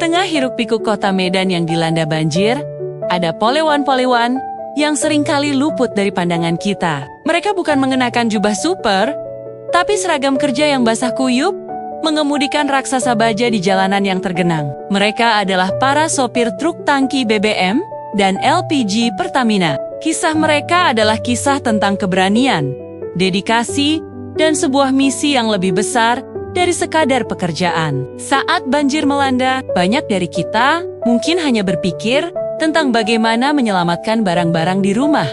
tengah hiruk-pikuk kota Medan yang dilanda banjir, ada polewan-polewan yang seringkali luput dari pandangan kita. Mereka bukan mengenakan jubah super, tapi seragam kerja yang basah kuyup, mengemudikan raksasa baja di jalanan yang tergenang. Mereka adalah para sopir truk tangki BBM dan LPG Pertamina. Kisah mereka adalah kisah tentang keberanian, dedikasi, dan sebuah misi yang lebih besar dari sekadar pekerjaan. Saat banjir melanda, banyak dari kita mungkin hanya berpikir tentang bagaimana menyelamatkan barang-barang di rumah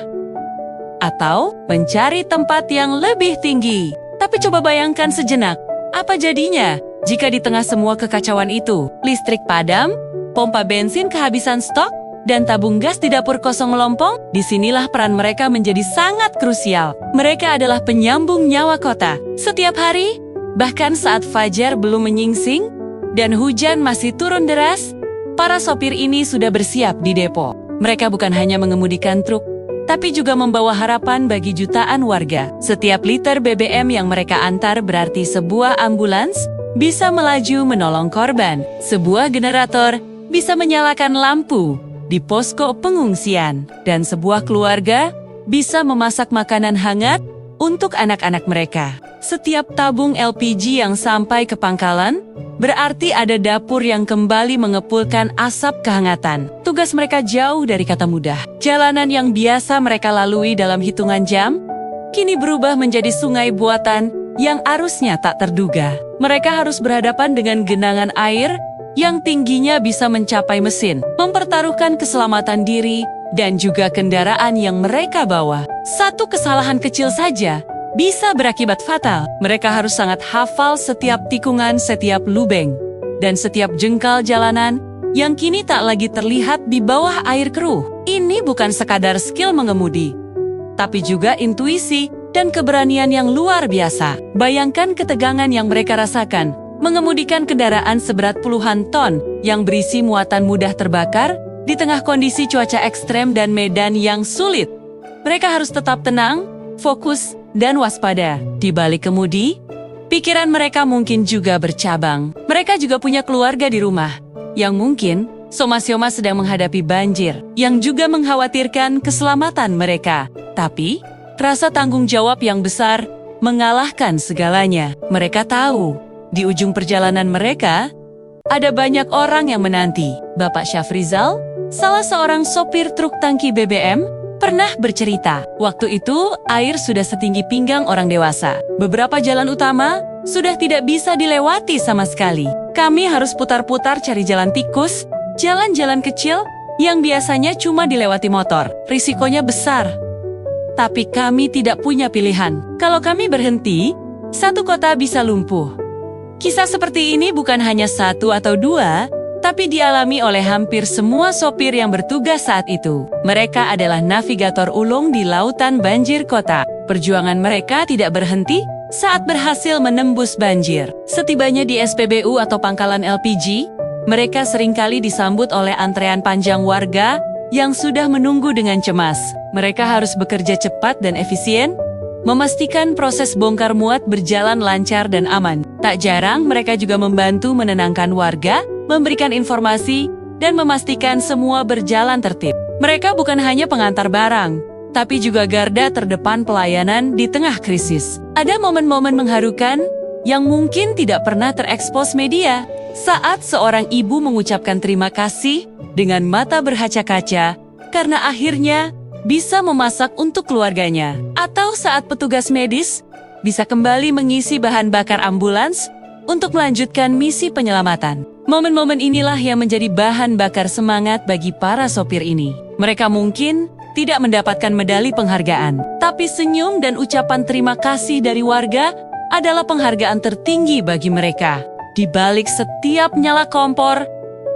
atau mencari tempat yang lebih tinggi. Tapi coba bayangkan sejenak, apa jadinya jika di tengah semua kekacauan itu, listrik padam, pompa bensin kehabisan stok, dan tabung gas di dapur kosong melompong? Disinilah peran mereka menjadi sangat krusial. Mereka adalah penyambung nyawa kota. Setiap hari, bahkan saat fajar belum menyingsing dan hujan masih turun deras, para sopir ini sudah bersiap di depo. Mereka bukan hanya mengemudikan truk, tapi juga membawa harapan bagi jutaan warga. Setiap liter BBM yang mereka antar berarti sebuah ambulans bisa melaju menolong korban. Sebuah generator bisa menyalakan lampu di posko pengungsian. Dan sebuah keluarga bisa memasak makanan hangat untuk anak-anak mereka. Setiap tabung LPG yang sampai ke pangkalan berarti ada dapur yang kembali mengepulkan asap kehangatan. Tugas mereka jauh dari kata mudah. Jalanan yang biasa mereka lalui dalam hitungan jam, kini berubah menjadi sungai buatan yang arusnya tak terduga. Mereka harus berhadapan dengan genangan air yang tingginya bisa mencapai mesin, mempertaruhkan keselamatan diri dan juga kendaraan yang mereka bawa. Satu kesalahan kecil saja bisa berakibat fatal. Mereka harus sangat hafal setiap tikungan, setiap lubang, dan setiap jengkal jalanan yang kini tak lagi terlihat di bawah air keruh. Ini bukan sekadar skill mengemudi, tapi juga intuisi dan keberanian yang luar biasa. Bayangkan ketegangan yang mereka rasakan mengemudikan kendaraan seberat puluhan ton yang berisi muatan mudah terbakar di tengah kondisi cuaca ekstrem dan medan yang sulit. Mereka harus tetap tenang, fokus, dan waspada. Di balik kemudi, pikiran mereka mungkin juga bercabang. Mereka juga punya keluarga di rumah, yang mungkin soma-soma sedang menghadapi banjir, yang juga mengkhawatirkan keselamatan mereka. Tapi, rasa tanggung jawab yang besar mengalahkan segalanya. Mereka tahu, di ujung perjalanan mereka, ada banyak orang yang menanti. Bapak Syafrizal, salah seorang sopir truk tangki BBM, pernah bercerita, waktu itu air sudah setinggi pinggang orang dewasa. Beberapa jalan utama sudah tidak bisa dilewati sama sekali. Kami harus putar-putar cari jalan tikus, jalan-jalan kecil yang biasanya cuma dilewati motor. Risikonya besar. Tapi kami tidak punya pilihan. Kalau kami berhenti, satu kota bisa lumpuh. Kisah seperti ini bukan hanya satu atau dua, tapi dialami oleh hampir semua sopir yang bertugas saat itu. Mereka adalah navigator ulung di lautan banjir kota. Perjuangan mereka tidak berhenti saat berhasil menembus banjir. Setibanya di SPBU atau pangkalan LPG, mereka seringkali disambut oleh antrean panjang warga yang sudah menunggu dengan cemas. Mereka harus bekerja cepat dan efisien, memastikan proses bongkar muat berjalan lancar dan aman. Tak jarang mereka juga membantu menenangkan warga, memberikan informasi, dan memastikan semua berjalan tertib. Mereka bukan hanya pengantar barang, tapi juga garda terdepan pelayanan di tengah krisis. Ada momen-momen mengharukan yang mungkin tidak pernah terekspos media, saat seorang ibu mengucapkan terima kasih dengan mata berkaca-kaca karena akhirnya bisa memasak untuk keluarganya. Atau saat petugas medis bisa kembali mengisi bahan bakar ambulans untuk melanjutkan misi penyelamatan. Momen-momen inilah yang menjadi bahan bakar semangat bagi para sopir ini. Mereka mungkin tidak mendapatkan medali penghargaan, tapi senyum dan ucapan terima kasih dari warga adalah penghargaan tertinggi bagi mereka. Di balik setiap nyala kompor,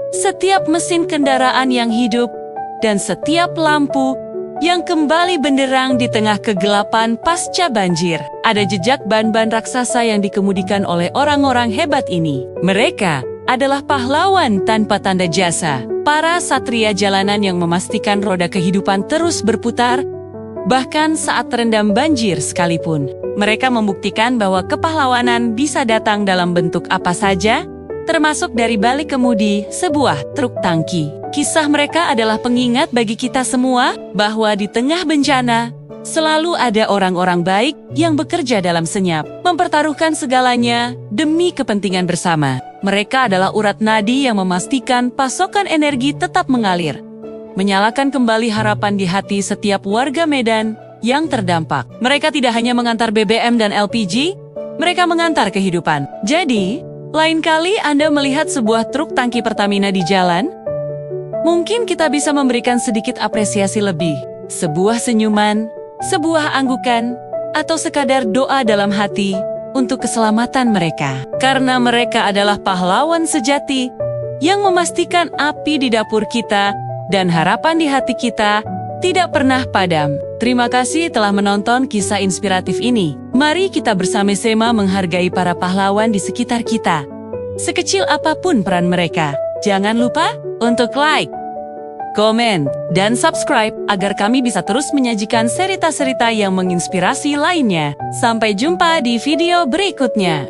setiap mesin kendaraan yang hidup, dan setiap lampu yang kembali benderang di tengah kegelapan pasca banjir, ada jejak ban-ban raksasa yang dikemudikan oleh orang-orang hebat ini. Mereka adalah pahlawan tanpa tanda jasa, para satria jalanan yang memastikan roda kehidupan terus berputar, bahkan saat terendam banjir sekalipun. Mereka membuktikan bahwa kepahlawanan bisa datang dalam bentuk apa saja, termasuk dari balik kemudi sebuah truk tangki. Kisah mereka adalah pengingat bagi kita semua bahwa di tengah bencana, selalu ada orang-orang baik yang bekerja dalam senyap, mempertaruhkan segalanya demi kepentingan bersama. Mereka adalah urat nadi yang memastikan pasokan energi tetap mengalir, menyalakan kembali harapan di hati setiap warga Medan yang terdampak. Mereka tidak hanya mengantar BBM dan LPG, mereka mengantar kehidupan. Jadi, lain kali Anda melihat sebuah truk tangki Pertamina di jalan, mungkin kita bisa memberikan sedikit apresiasi lebih. Sebuah senyuman, sebuah anggukan, atau sekadar doa dalam hati untuk keselamatan mereka. Karena mereka adalah pahlawan sejati yang memastikan api di dapur kita dan harapan di hati kita tidak pernah padam. Terima kasih telah menonton kisah inspiratif ini. Mari kita bersama-sama menghargai para pahlawan di sekitar kita. Sekecil apapun peran mereka, jangan lupa untuk like, komen, dan subscribe agar kami bisa terus menyajikan cerita-cerita yang menginspirasi lainnya. Sampai jumpa di video berikutnya.